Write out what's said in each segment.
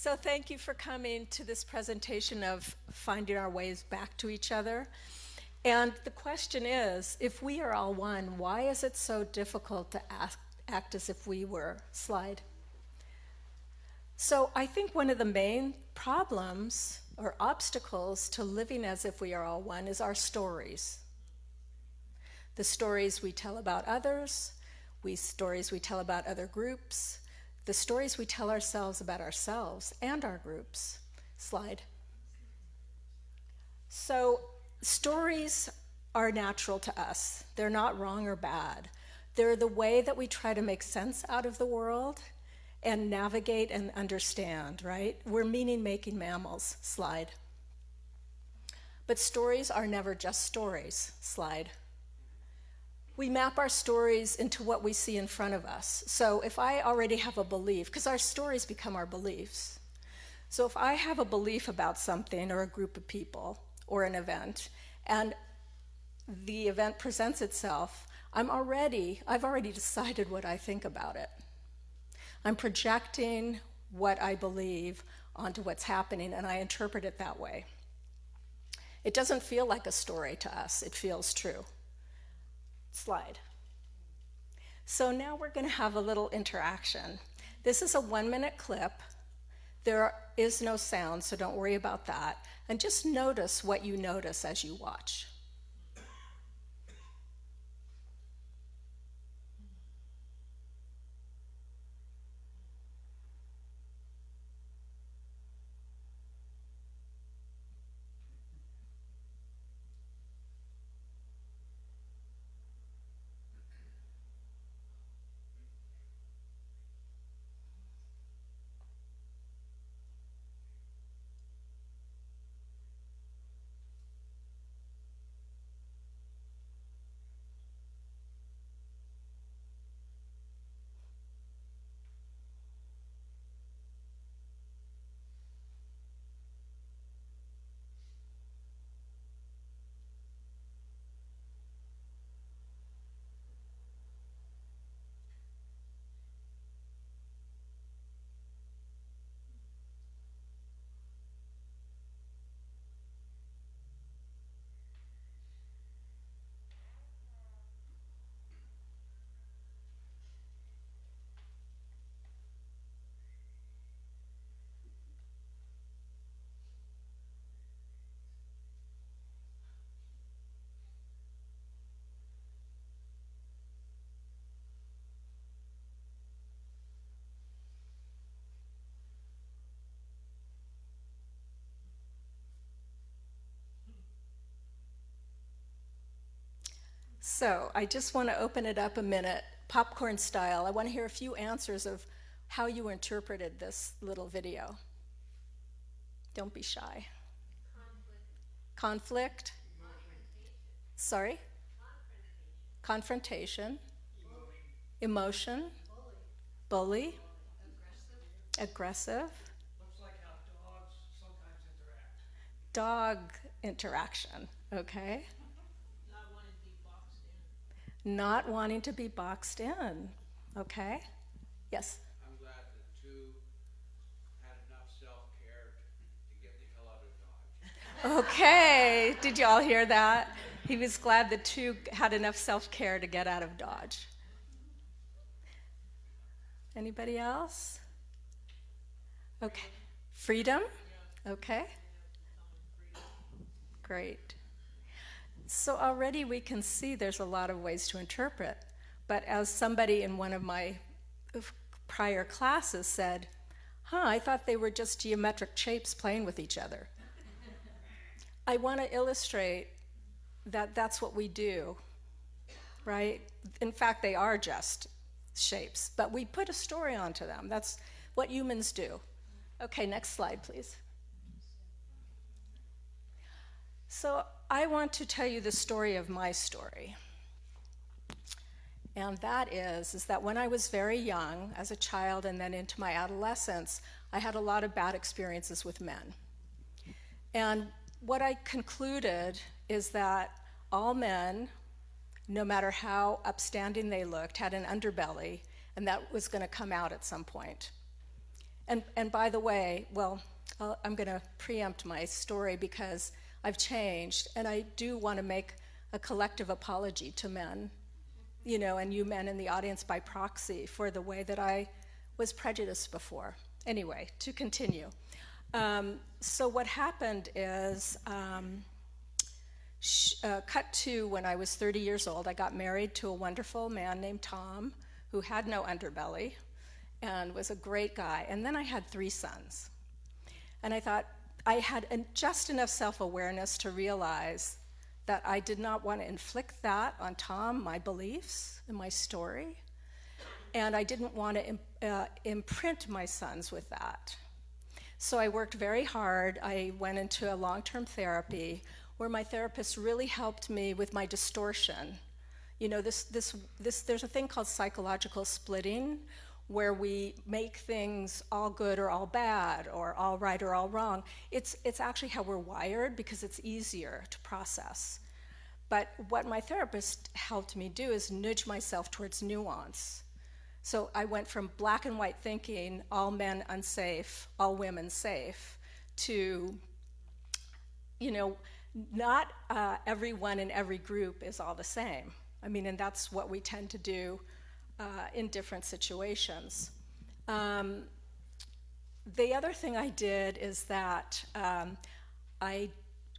So thank you for coming to this presentation of finding our ways back to each other. And the question is, if we are all one, why is it so difficult to act as if we were? Slide. So I think one of the main problems or obstacles to living as if we are all one is our stories. The stories we tell about others, stories we tell about other groups, the stories we tell ourselves about ourselves and our groups. Slide. So stories are natural to us. They're not wrong or bad. They're the way that we try to make sense out of the world and navigate and understand, right? We're meaning-making mammals. Slide. But stories are never just stories. Slide. We map our stories into what we see in front of us. So if I already have a belief, because our stories become our beliefs. So if I have a belief about something or a group of people or an event, and the event presents itself, I've already decided what I think about it. I'm projecting what I believe onto what's happening, and I interpret it that way. It doesn't feel like a story to us. It feels true. Slide. So now we're going to have a little interaction. This is a 1-minute clip. There is no sound, so don't worry about that. And just notice what you notice as you watch. So I just want to open it up a minute, popcorn style. I want to hear a few answers of how you interpreted this little video. Don't be shy. Conflict. Sorry? Confrontation. Emotion. Bully. Aggressive. Looks like how dogs sometimes interact. Dog interaction. Okay. Not wanting to be boxed in. Okay. Yes? I'm glad the two had enough self-care to get the hell out of Dodge. Okay. Did you all hear that? He was glad the two had enough self-care to get out of Dodge. Anybody else? Okay. Freedom? Okay. Great. So already we can see there's a lot of ways to interpret. But as somebody in one of my prior classes said, I thought they were just geometric shapes playing with each other. I want to illustrate that that's what we do, right? In fact, they are just shapes, but we put a story onto them. That's what humans do. Okay, next slide, please. So I want to tell you the story of my story. And that is that when I was very young, as a child and then into my adolescence, I had a lot of bad experiences with men. And what I concluded is that all men, no matter how upstanding they looked, had an underbelly, and that was going to come out at some point. And by the way, well, I'm going to preempt my story because I've changed, and I do want to make a collective apology to men, and you men in the audience by proxy for the way that I was prejudiced before. Anyway, to continue. So what happened is, cut to when I was 30 years old, I got married to a wonderful man named Tom, who had no underbelly and was a great guy. And then I had 3 sons. And I thought I had just enough self-awareness to realize that I did not want to inflict that on Tom, my beliefs and my story. And I didn't want to imprint my sons with that. So I worked very hard. I went into a long-term therapy where my therapist really helped me with my distortion. There's a thing called psychological splitting, where we make things all good or all bad, or all right or all wrong. It's actually how we're wired because it's easier to process. But what my therapist helped me do is nudge myself towards nuance. So I went from black and white thinking, all men unsafe, all women safe, to, not everyone in every group is all the same. And that's what we tend to do in different situations. The other thing I did is that I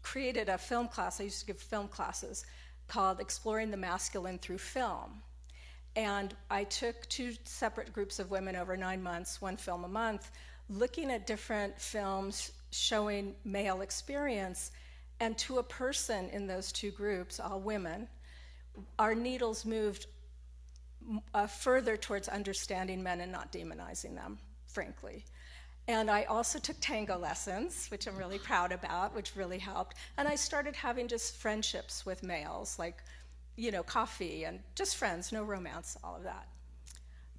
created a film class. I used to give film classes called Exploring the Masculine Through Film. And I took 2 separate groups of women over 9 months, 1 film a month, looking at different films showing male experience. And to a person in those 2 groups, all women, our needles moved further towards understanding men and not demonizing them, frankly. And I also took tango lessons, which I'm really proud about, which really helped. And I started having just friendships with males, like, coffee and just friends, no romance, all of that.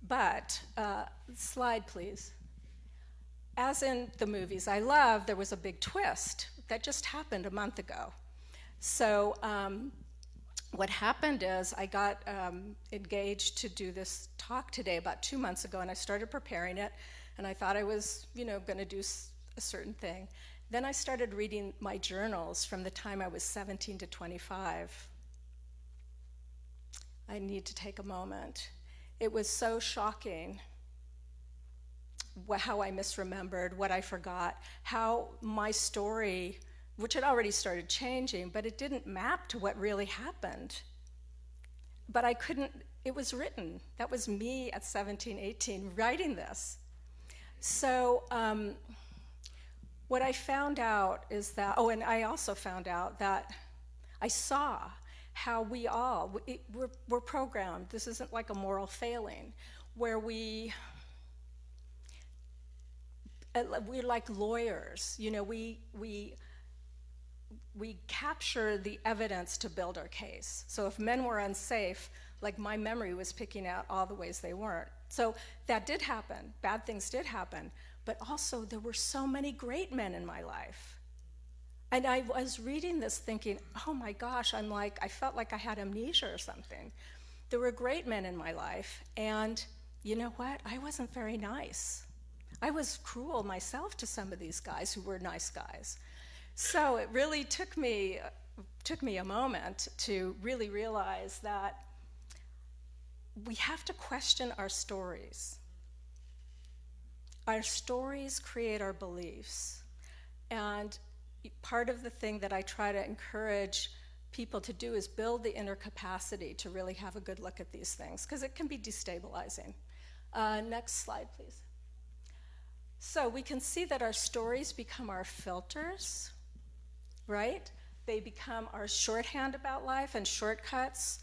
But, slide please. As in the movies I love, there was a big twist that just happened a month ago. So what happened is I got engaged to do this talk today about 2 months ago, and I started preparing it, and I thought I was, going to do a certain thing. Then I started reading my journals from the time I was 17 to 25. I need to take a moment. It was so shocking how I misremembered, what I forgot, how my story, which had already started changing, but it didn't map to what really happened. But I couldn't, it was written. That was me at 17, 18, writing this. So what I found out is that, and I also found out that I saw how we're programmed. This isn't like a moral failing, where we're like lawyers. We capture the evidence to build our case. So if men were unsafe, like my memory was picking out all the ways they weren't. So that did happen. Bad things did happen. But also there were so many great men in my life. And I was reading this thinking, oh my gosh, I felt like I had amnesia or something. There were great men in my life. And you know what? I wasn't very nice. I was cruel myself to some of these guys who were nice guys. So it really took me a moment to really realize that we have to question our stories. Our stories create our beliefs. And part of the thing that I try to encourage people to do is build the inner capacity to really have a good look at these things, because it can be destabilizing. Next slide, please. So we can see that our stories become our filters, right? They become our shorthand about life and shortcuts,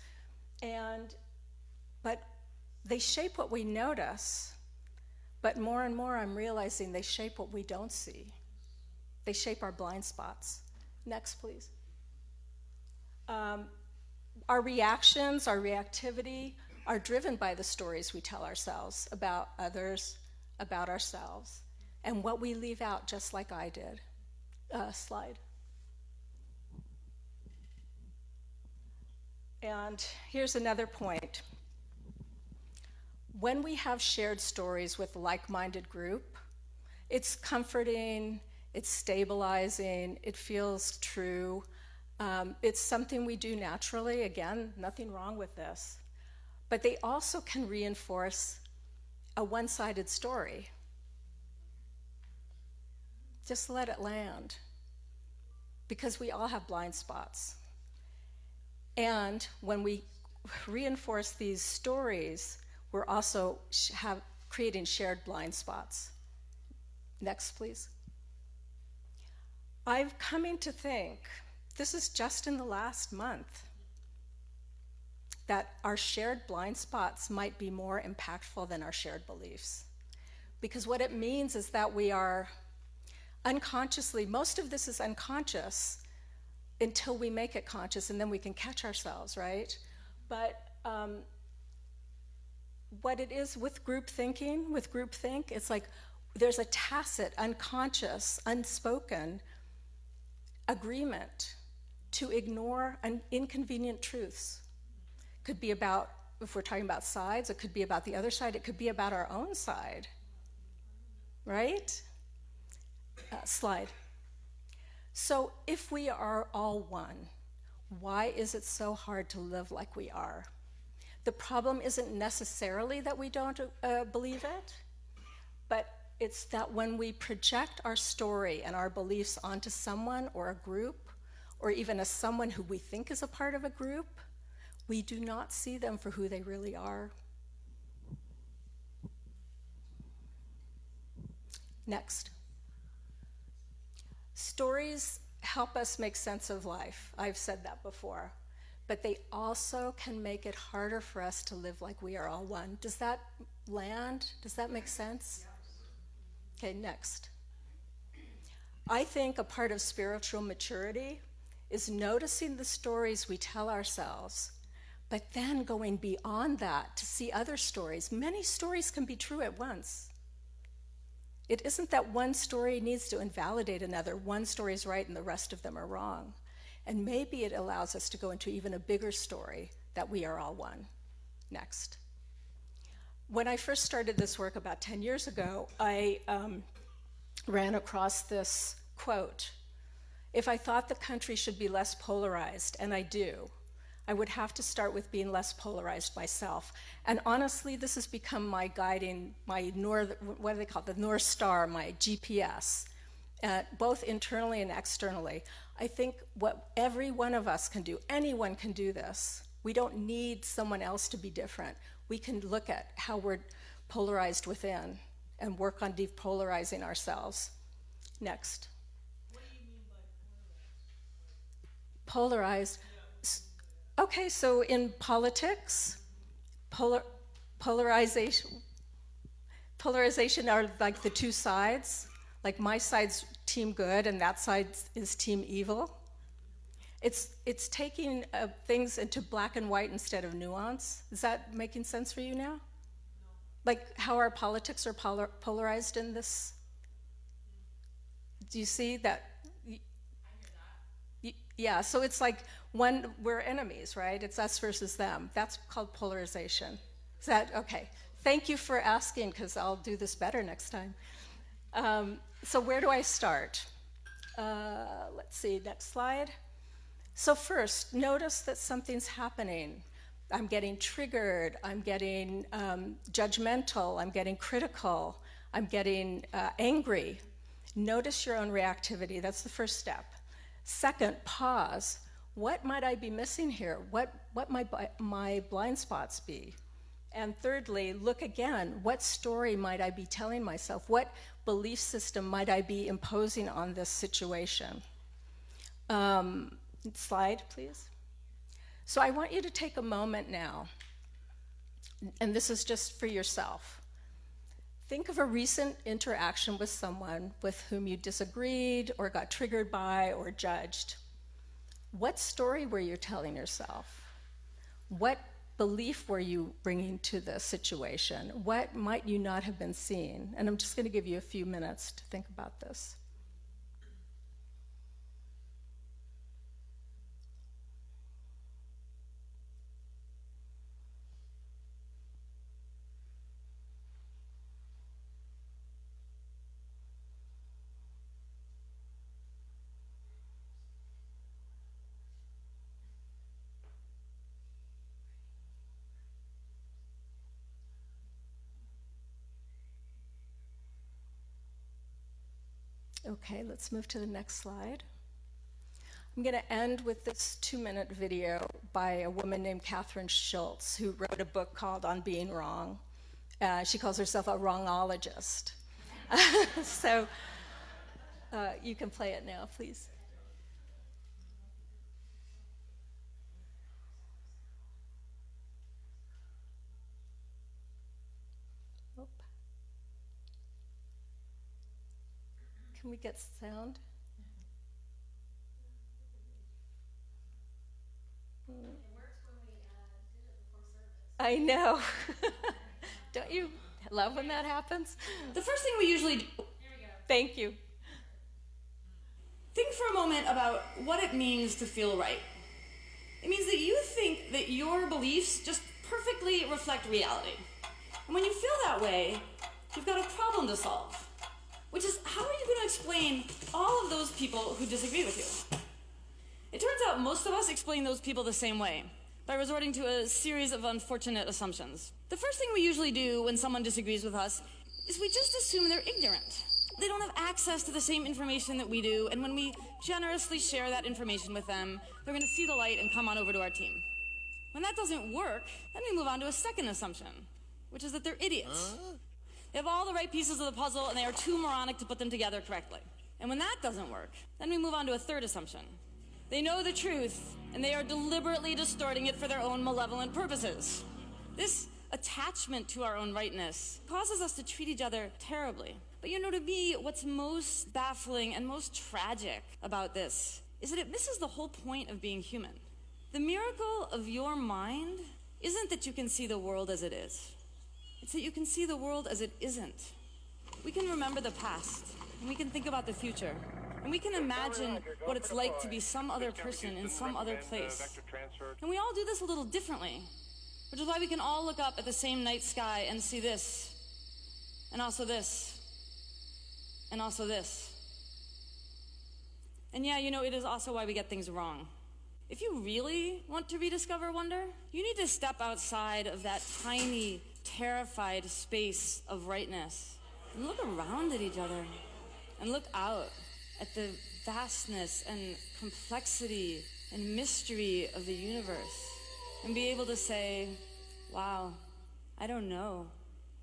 but they shape what we notice. But more and more I'm realizing they shape what we don't see. They shape our blind spots. Next, please. Our reactions, our reactivity are driven by the stories we tell ourselves about others, about ourselves, and what we leave out, just like I did. Slide. And here's another point. When we have shared stories with a like-minded group, It's comforting, it's stabilizing, it feels true. It's something we do naturally. Again, nothing wrong with this. But they also can reinforce a one-sided story. Just let it land, because we all have blind spots. And when we reinforce these stories, we're also creating shared blind spots. Next, please. I'm coming to think, this is just in the last month, that our shared blind spots might be more impactful than our shared beliefs. Because what it means is that we are unconsciously, most of this is unconscious until we make it conscious, and then we can catch ourselves, right? But what it is with groupthink, it's like there's a tacit, unconscious, unspoken agreement to ignore inconvenient truths. Could be about, if we're talking about sides, it could be about the other side, it could be about our own side, right? Slide. So if we are all one, why is it so hard to live like we are? The problem isn't necessarily that we don't believe it, but it's that when we project our story and our beliefs onto someone or a group, or even as someone who we think is a part of a group, we do not see them for who they really are. Next. Stories help us make sense of life. I've said that before. But they also can make it harder for us to live like we are all one. Does that land? Does that make sense? Okay, next. I think a part of spiritual maturity is noticing the stories we tell ourselves, but then going beyond that to see other stories. Many stories can be true at once. It isn't that one story needs to invalidate another. One story is right and the rest of them are wrong. And maybe it allows us to go into even a bigger story that we are all one. Next. When I first started this work about 10 years ago, I ran across this quote. If I thought the country should be less polarized, and I do, I would have to start with being less polarized myself. And honestly, this has become my guiding, my what do they call it? The North Star, my GPS, both internally and externally. I think what every one of us can do, anyone can do this. We don't need someone else to be different. We can look at how we're polarized within and work on depolarizing ourselves. Next. What do you mean by Polarized. Okay, so in politics, polarization are like the two sides. Like my side's team good and that side is team evil. It's taking things into black and white instead of nuance. Is that making sense for you now? No. Like how our politics are polarized in this? Do you see that? I hear that. Yeah, so it's like we're enemies, right? It's us versus them. That's called polarization. Is that okay? Thank you for asking, because I'll do this better next time. So where do I start? Let's see, next slide. So first, notice that something's happening. I'm getting triggered, I'm getting judgmental, I'm getting critical, I'm getting angry. Notice your own reactivity, that's the first step. Second, pause. What might I be missing here? What might my blind spots be? And thirdly, look again. What story might I be telling myself? What belief system might I be imposing on this situation? Slide, please. So I want you to take a moment now, and this is just for yourself. Think of a recent interaction with someone with whom you disagreed or got triggered by or judged. What story were you telling yourself? What belief were you bringing to the situation? What might you not have been seeing? And I'm just going to give you a few minutes to think about this. Okay, let's move to the next slide. I'm going to end with this 2-minute video by a woman named Catherine Schultz, who wrote a book called On Being Wrong. She calls herself a wrongologist. So you can play it now, please. Oop. Can we get sound? It works when we did it before service. I know. Don't you love when that happens? The first thing we usually do, Here we go. Thank you. think for a moment about what it means to feel right. It means that you think that your beliefs just perfectly reflect reality. And when you feel that way, you've got a problem to solve. Which is, how are you going to explain all of those people who disagree with you? It turns out most of us explain those people the same way, by resorting to a series of unfortunate assumptions. The first thing we usually do when someone disagrees with us is we just assume they're ignorant. They don't have access to the same information that we do, and when we generously share that information with them, they're going to see the light and come on over to our team. When that doesn't work, then we move on to a second assumption, which is that they're idiots. They have all the right pieces of the puzzle, and they are too moronic to put them together correctly. And when that doesn't work, then we move on to a third assumption. They know the truth, and they are deliberately distorting it for their own malevolent purposes. This attachment to our own rightness causes us to treat each other terribly. But you know, to me, what's most baffling and most tragic about this is that it misses the whole point of being human. The miracle of your mind isn't that you can see the world as it is. It's that you can see the world as it isn't. We can remember the past, and we can think about the future, and we can imagine what it's like to be some other person in some other place. And we all do this a little differently, which is why we can all look up at the same night sky and see this, and also this, and also this. And yeah, you know, it is also why we get things wrong. If you really want to rediscover wonder, you need to step outside of that tiny, terrified space of rightness and look around at each other and look out at the vastness and complexity and mystery of the universe and be able to say, wow, I don't know,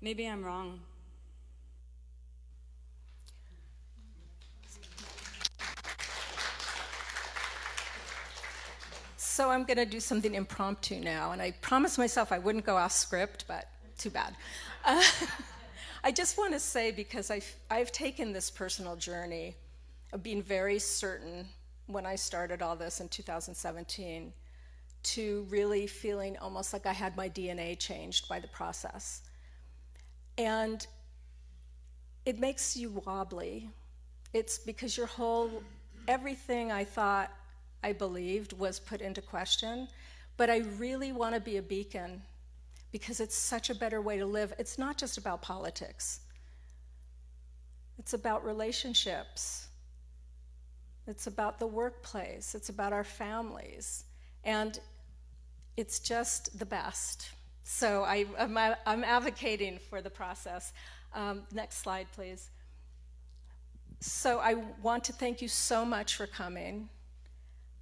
maybe I'm wrong. So I'm going to do something impromptu now, and I promised myself I wouldn't go off script, but too bad. I just want to say, because I've taken this personal journey of being very certain when I started all this in 2017 to really feeling almost like I had my DNA changed by the process. And it makes you wobbly. It's because everything I thought I believed was put into question, but I really want to be a beacon because it's such a better way to live. It's not just about politics. It's about relationships. It's about the workplace. It's about our families. And it's just the best. So I'm advocating for the process. Next slide, please. So I want to thank you so much for coming.